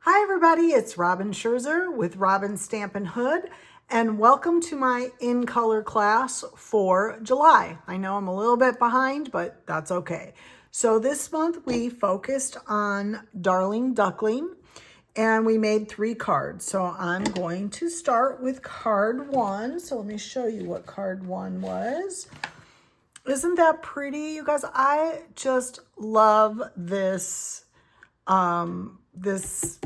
Hi everybody, it's Robin Scherzer with Duckling-Stampin Hood, and welcome to my in color class for July. I know I'm a little bit behind, but that's okay. So this month we focused on Darling Duckling and we made 3 cards. So I'm going to start with card 1. So let me show you what card 1 was. Isn't that pretty, you guys? I just love this this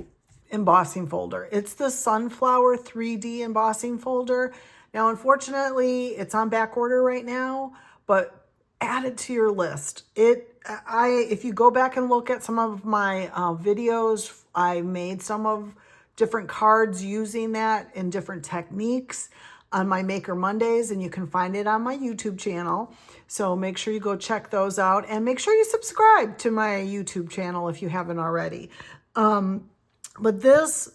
embossing folder. It's the Sunflower 3D embossing folder. Now, unfortunately, it's on back order right now, but add it to your list. If you go back and look at some of my videos, I made some of different cards using that in different techniques on my Maker Mondays, and you can find it on my YouTube channel. So make sure you go check those out, and make sure you subscribe to my YouTube channel if you haven't already. But this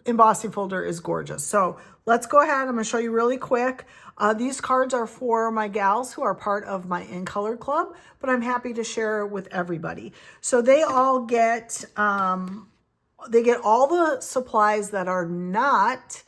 embossing folder is gorgeous. So let's go ahead. I'm going to show you really quick. These cards are for my gals who are part of my In Color Club, but I'm happy to share with everybody. So they all get all the supplies that are not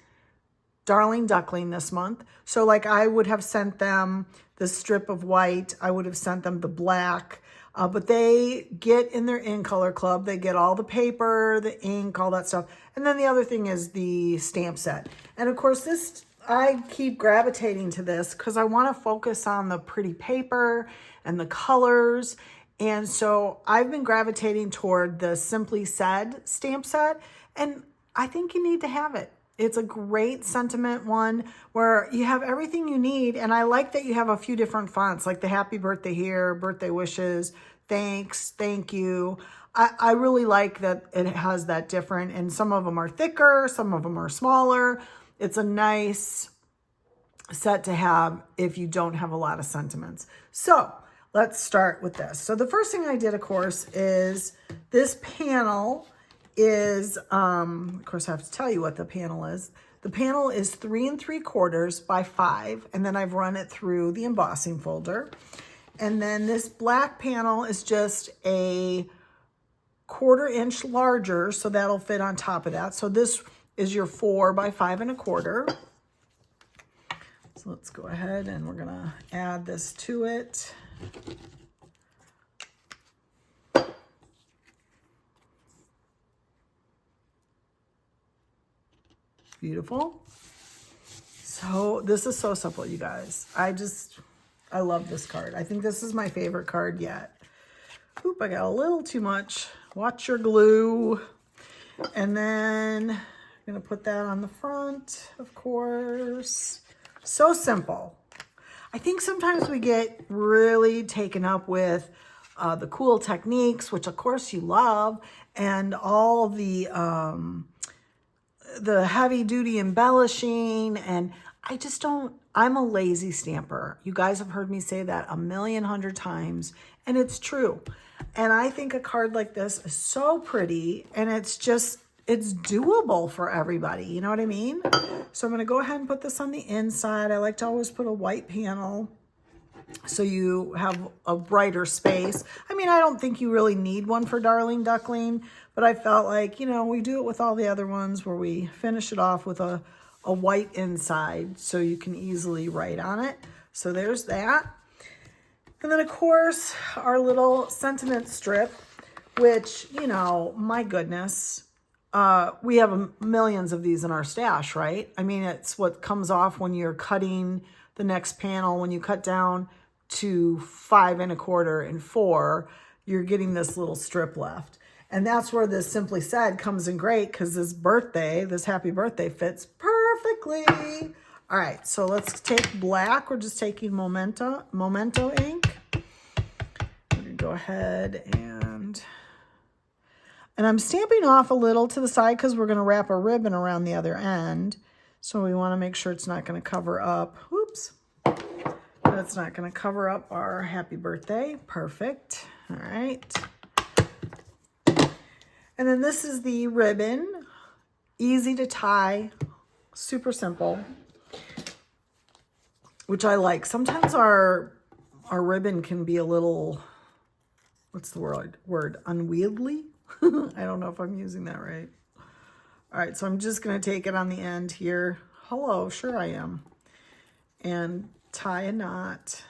Darling Duckling this month. So like I would have sent them the strip of white. I would have sent them the black. But they get in their In Color Club. They get all the paper, the ink, all that stuff. And then the other thing is the stamp set. And of course, I keep gravitating to this because I want to focus on the pretty paper and the colors. And so I've been gravitating toward the Simply Said stamp set. And I think you need to have it. It's a great sentiment one where you have everything you need. And I like that you have a few different fonts, like the happy birthday here, birthday wishes, thanks, thank you. I really like that it has that different, and some of them are thicker, some of them are smaller. It's a nice set to have if you don't have a lot of sentiments. So let's start with this. So the first thing I did, of course, is this panel is, of course, I have to tell you what the panel is. The panel is 3 3/4 by 5, and then I've run it through the embossing folder. And then this black panel is just a 1/4 inch larger, so that'll fit on top of that. So this is your 4 by 5 1/4. So let's go ahead and we're gonna add this to it. Beautiful. So this is so simple, you guys. I love this card. I think this is my favorite card yet. Oop, I got a little too much. Watch your glue. And then I'm gonna put that on the front, of course. So simple. I think sometimes we get really taken up with the cool techniques, which of course you love, and all the heavy duty embellishing, and I just don't. I'm a lazy stamper. You guys have heard me say that 1,000,000 times, and it's true. And I think a card like this is so pretty, and it's doable for everybody. You know what I mean? So I'm going to go ahead and put this on the inside. I like to always put a white panel so you have a brighter space. I mean, I don't think you really need one for Darling Duckling, but I felt like, you know, we do it with all the other ones where we finish it off with a white inside so you can easily write on it. So there's that. And then, of course, our little sentiment strip, which, you know, my goodness, we have millions of these in our stash, right? I mean, it's what comes off when you're cutting the next panel. When you cut down to 5 1/4 and 4, you're getting this little strip left. And that's where this Simply Said comes in great, because this happy birthday fits perfectly. All right, so let's take black. We're just taking Memento ink. We're gonna go ahead and I'm stamping off a little to the side because we're gonna wrap a ribbon around the other end. So we wanna make sure it's not gonna cover up, whoops. That's not gonna cover up our happy birthday. Perfect, all right. And then this is the ribbon, easy to tie, super simple, which I like. Sometimes our ribbon can be a little, what's the word, unwieldy? I don't know if I'm using that right. All right, so I'm just going to take it on the end here. Hello, sure I am. And tie a knot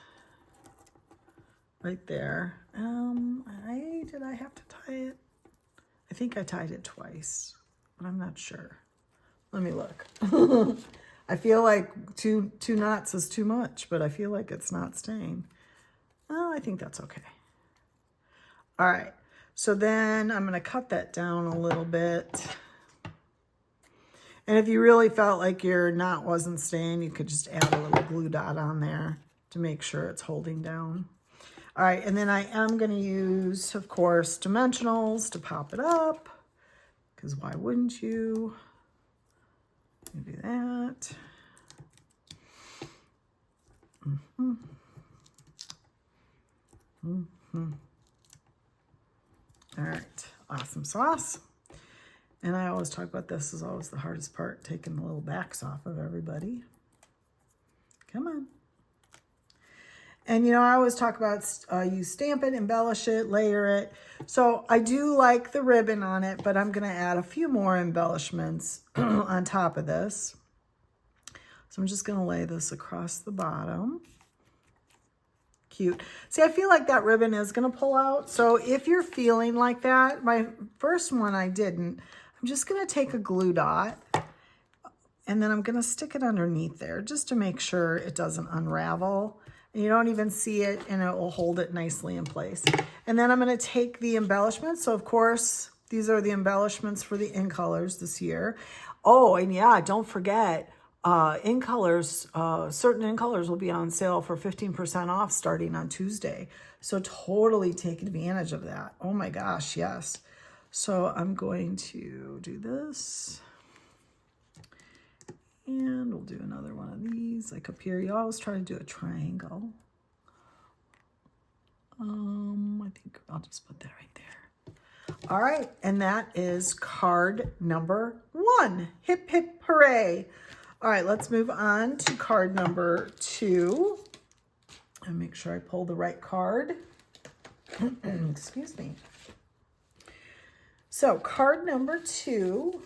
right there. Did I have to tie it? I think I tied it twice, but I'm not sure. Let me look. I feel like two knots is too much, but I feel like it's not staying. Oh, I think that's okay. All right, so then I'm going to cut that down a little bit. And if you really felt like your knot wasn't staying, you could just add a little glue dot on there to make sure it's holding down. All right, and then I am going to use, of course, dimensionals to pop it up, because why wouldn't you? You do that. All right, awesome sauce. And I always talk about this is always the hardest part, taking the little backs off of everybody. Come on. And, you know, I always talk about you stamp it, embellish it, layer it. So I do like the ribbon on it, but I'm going to add a few more embellishments on top of this. So I'm just going to lay this across the bottom. Cute. See, I feel like that ribbon is going to pull out. So if you're feeling like that, my first one I didn't. I'm just going to take a glue dot and then I'm going to stick it underneath there just to make sure it doesn't unravel. And you don't even see it and it will hold it nicely in place. And then I'm going to take the embellishments. So of course, these are the embellishments for the in colors this year. Oh, and yeah, don't forget, in colors, certain in colors will be on sale for 15% off starting on Tuesday. So totally take advantage of that. Oh my gosh, yes. So I'm going to do this. And we'll do another one of these. Like up here, you always try to do a triangle. I think I'll just put that right there. All right, and that is card number 1. Hip, hip, hooray. All right, let's move on to card number 2. And make sure I pull the right card. Excuse me. So card number 2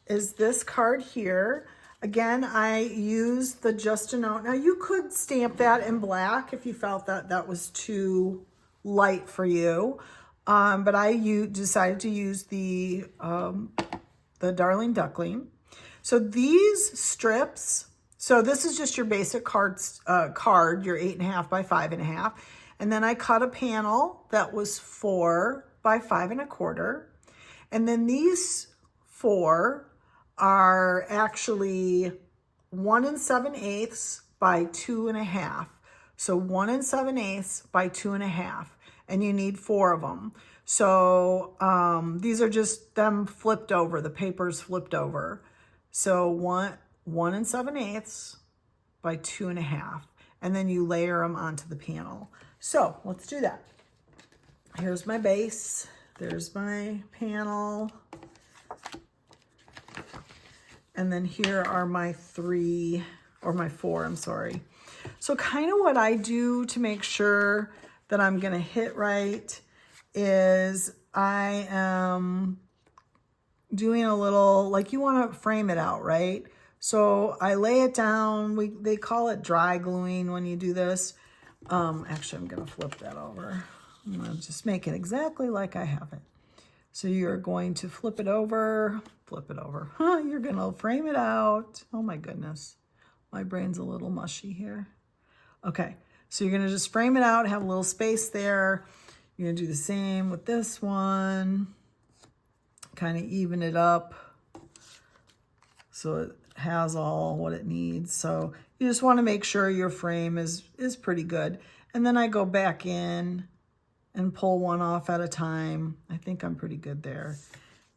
is this card here. Again, I used the Just a Note. Now you could stamp that in black if you felt that that was too light for you. But I decided to use the Darling Duckling. So these strips, so this is just your basic card, your 8.5 by 5.5. And then I cut a panel that was 4 by 5 1/4. And then these 4 are actually 1 7/8 by 2 1/2. So 1 7/8 by 2 1/2. And you need 4 of them. So these are just them flipped over, the paper's flipped over. So 1 7/8 by 2 1/2. And then you layer them onto the panel. So let's do that. Here's my base. There's my panel. And then here are my 3, or my 4, I'm sorry. So kind of what I do to make sure that I'm gonna hit right is I am doing a little, like you wanna frame it out, right? So I lay it down, they call it dry gluing when you do this. Actually, I'm gonna flip that over. I'm gonna just make it exactly like I have it. So you're going to flip it over. You're gonna frame it out. Oh my goodness. My brain's a little mushy here. Okay, so you're gonna just frame it out, have a little space there. You're gonna do the same with this one. Kind of even it up so it has all what it needs. So you just wanna make sure your frame is pretty good. And then I go back in and pull one off at a time. I think I'm pretty good there.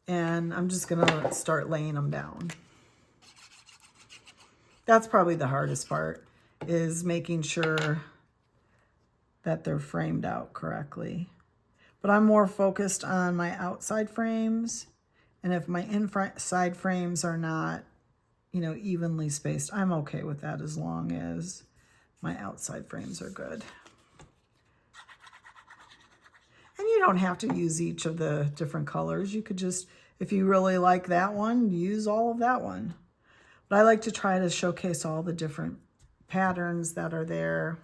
And I'm just gonna start laying them down. That's probably the hardest part, is making sure that they're framed out correctly. But I'm more focused on my outside frames. And if my inside frames are not, you know, evenly spaced, I'm okay with that as long as my outside frames are good. And you don't have to use each of the different colors. You could just, If you really like that one, use all of that one. But I like to try to showcase all the different patterns that are there.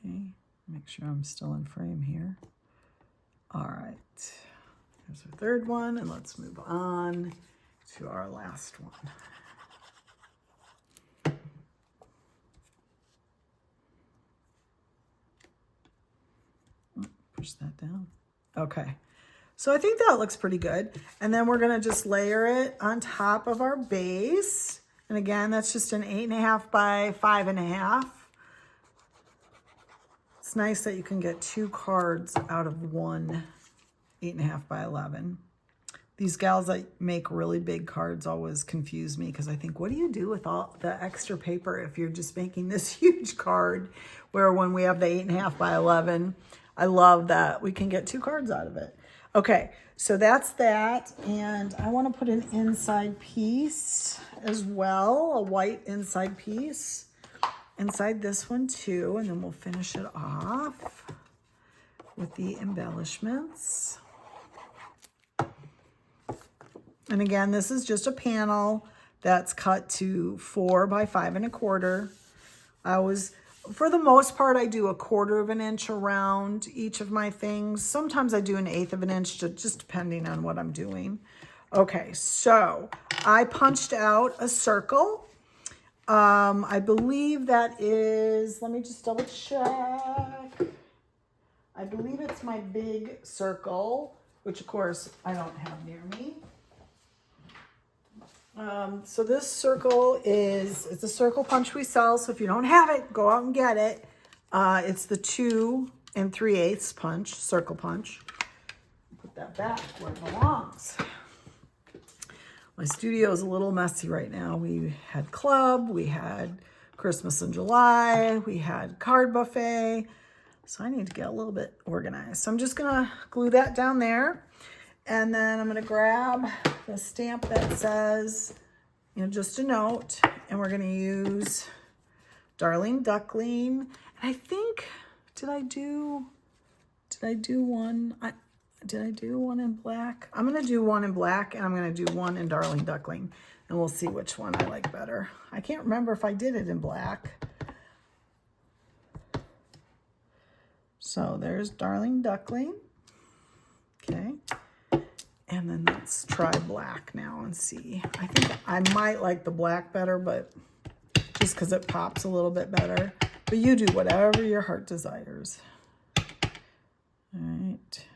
Okay, make sure I'm still in frame here. All right, here's our third one, and let's move on to our last one. Push that down. Okay, so I think that looks pretty good. And then we're gonna just layer it on top of our base. And again, that's just an 8.5 by 5.5. It's nice that you can get 2 cards out of one 8.5 by 11. These gals that make really big cards always confuse me because I think, what do you do with all the extra paper if you're just making this huge card? Where when we have the 8.5 by 11, I love that we can get 2 cards out of it. Okay, so that's that. And I want to put an inside piece as well, a white inside piece inside this one too. And then we'll finish it off with the embellishments. And again, this is just a panel that's cut to 4 by 5.25. I always, for the most part, I do 1/4 of an inch around each of my things. Sometimes I do 1/8 of an inch, just depending on what I'm doing. Okay, so I punched out a circle. I believe that is, let me just double check. I believe it's my big circle, which of course I don't have near me. So this circle it's a circle punch we sell. So if you don't have it, go out and get it. It's the 2 3/8 punch, circle punch. Put that back where it belongs. My studio is a little messy right now. We had club, we had Christmas in July, we had card buffet. So I need to get a little bit organized. So I'm just gonna glue that down there. And then I'm gonna grab the stamp that says, you know, just a note, and we're gonna use Darling Duckling. And I think, did I do one? Did I do one in black? I'm gonna do one in black, and I'm gonna do one in Darling Duckling, and we'll see which one I like better. I can't remember if I did it in black. So there's Darling Duckling. Okay. And then let's try black now and see. I think I might like the black better, but just because it pops a little bit better. But you do whatever your heart desires. All right.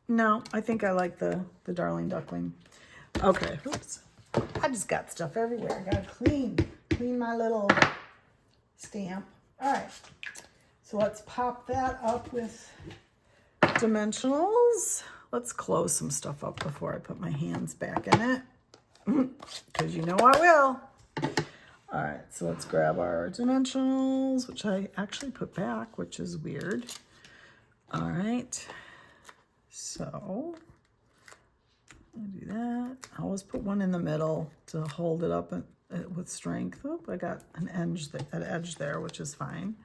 No, I think I like the Darling Duckling. Okay, oops. I just got stuff everywhere. I gotta clean my little stamp. All right. So let's pop that up with dimensionals. Let's close some stuff up before I put my hands back in it, because you know I will. All right, so let's grab our dimensionals, which I actually put back, which is weird. All right, so I'll do that. I always put one in the middle to hold it up with strength. Oh, I got an edge there, which is fine.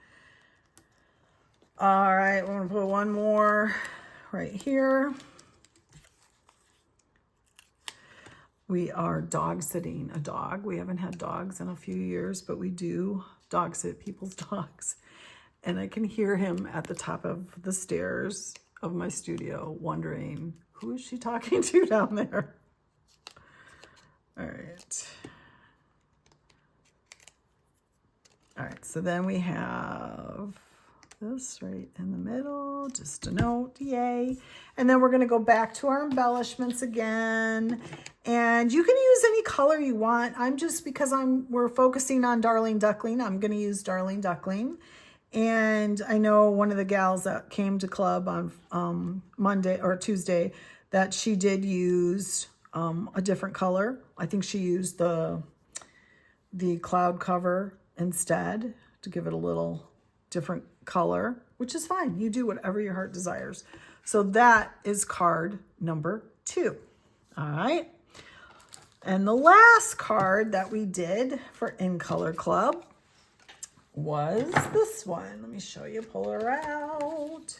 All right, we're gonna put one more right here. We are dog sitting a dog. We haven't had dogs in a few years, but we do dog sit people's dogs. And I can hear him at the top of the stairs of my studio wondering, who is she talking to down there? All right. All right, so then we have this right in the middle, just a note, yay. And then we're gonna go back to our embellishments again. And you can use any color you want. Because we're focusing on Darling Duckling, I'm gonna use Darling Duckling. And I know one of the gals that came to club on Monday or Tuesday that she did use a different color. I think she used the cloud cover instead to give it a little different color, which is fine. You do whatever your heart desires. So that is card number 2. All right. And the last card that we did for In Color Club was this one. Let me show you, pull her out.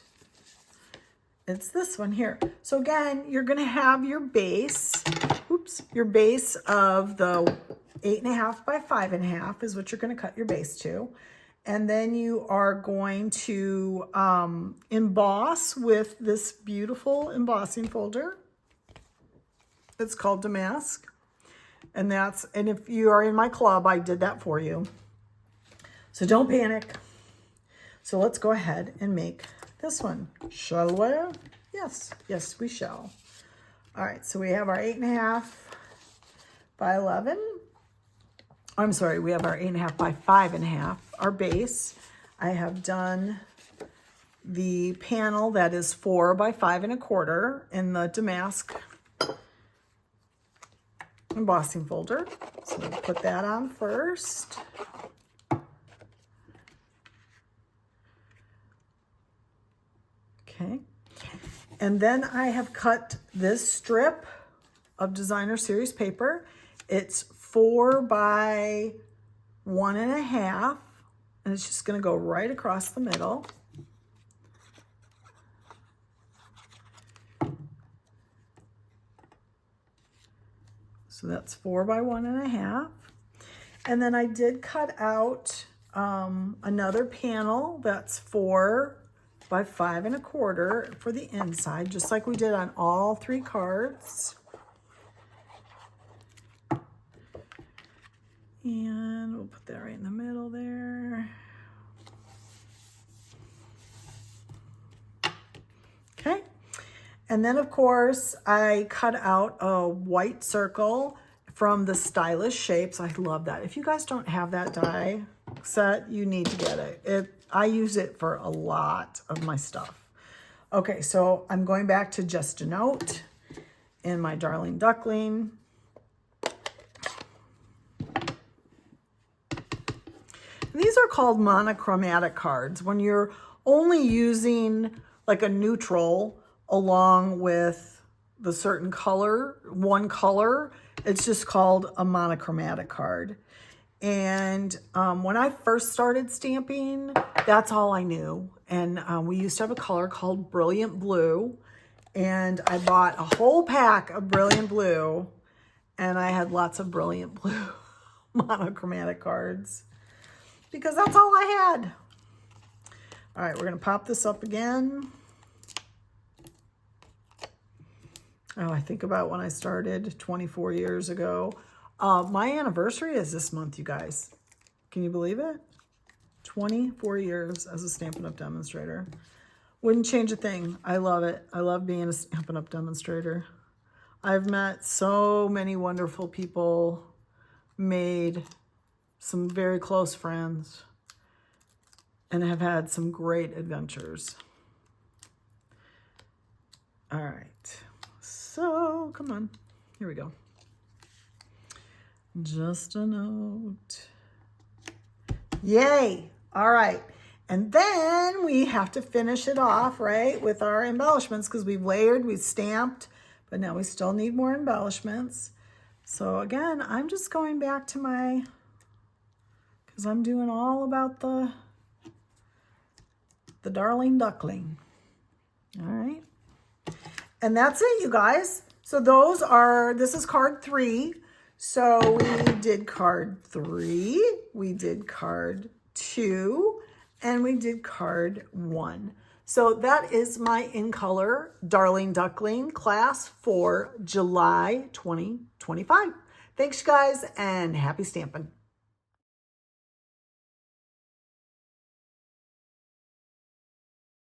It's this one here. So again, you're gonna have your base, your base of the 8.5 by 5.5 is what you're gonna cut your base to. And then you are going to emboss with this beautiful embossing folder. It's called Damask. And if you are in my club, I did that for you. So don't panic. So let's go ahead and make this one. Shall we? Yes, yes, we shall. All right, so we have our 8.5 by 11. I'm sorry, we have our 8.5 by 5.5, our base. I have done the panel that is 4 by 5.25 in the Damask embossing folder. So we'll put that on first. Okay. And then I have cut this strip of designer series paper. It's 4 by 1.5, and it's just going to go right across the middle. So that's 4 by 1.5. And then I did cut out another panel that's 4 by 5.25 for the inside, just like we did on all 3 cards. And we'll put that right in the middle there. Okay. And then, of course, I cut out a white circle from the Stylish Shapes. I love that. If you guys don't have that die set, you need to get it. I use it for a lot of my stuff. Okay, so I'm going back to Just a Note in my Darling Duckling. These are called monochromatic cards. When you're only using like a neutral along with the certain color, one color, it's just called a monochromatic card. And when I first started stamping, that's all I knew. And we used to have a color called Brilliant Blue. And I bought a whole pack of Brilliant Blue. And I had lots of Brilliant Blue monochromatic cards, because that's all I had. All right, we're going to pop this up again. Oh, I think about when I started 24 years ago. My anniversary is this month, you guys. Can you believe it? 24 years as a Stampin' Up! Demonstrator. Wouldn't change a thing. I love it. I love being a Stampin' Up! Demonstrator. I've met so many wonderful people, made some very close friends, and have had some great adventures. All right. So, come on. Here we go. Just a Note. Yay! All right. And then we have to finish it off, right, with our embellishments, because we've layered, we've stamped, but now we still need more embellishments. So again, I'm just going back to my, because I'm doing all about the Darling Duckling. All right. And that's it, you guys. So this is card 3. So we did card 3, we did card 2, and we did card 1. So that is my In Color Darling Duckling class for July 2025. Thanks, guys, and happy stamping.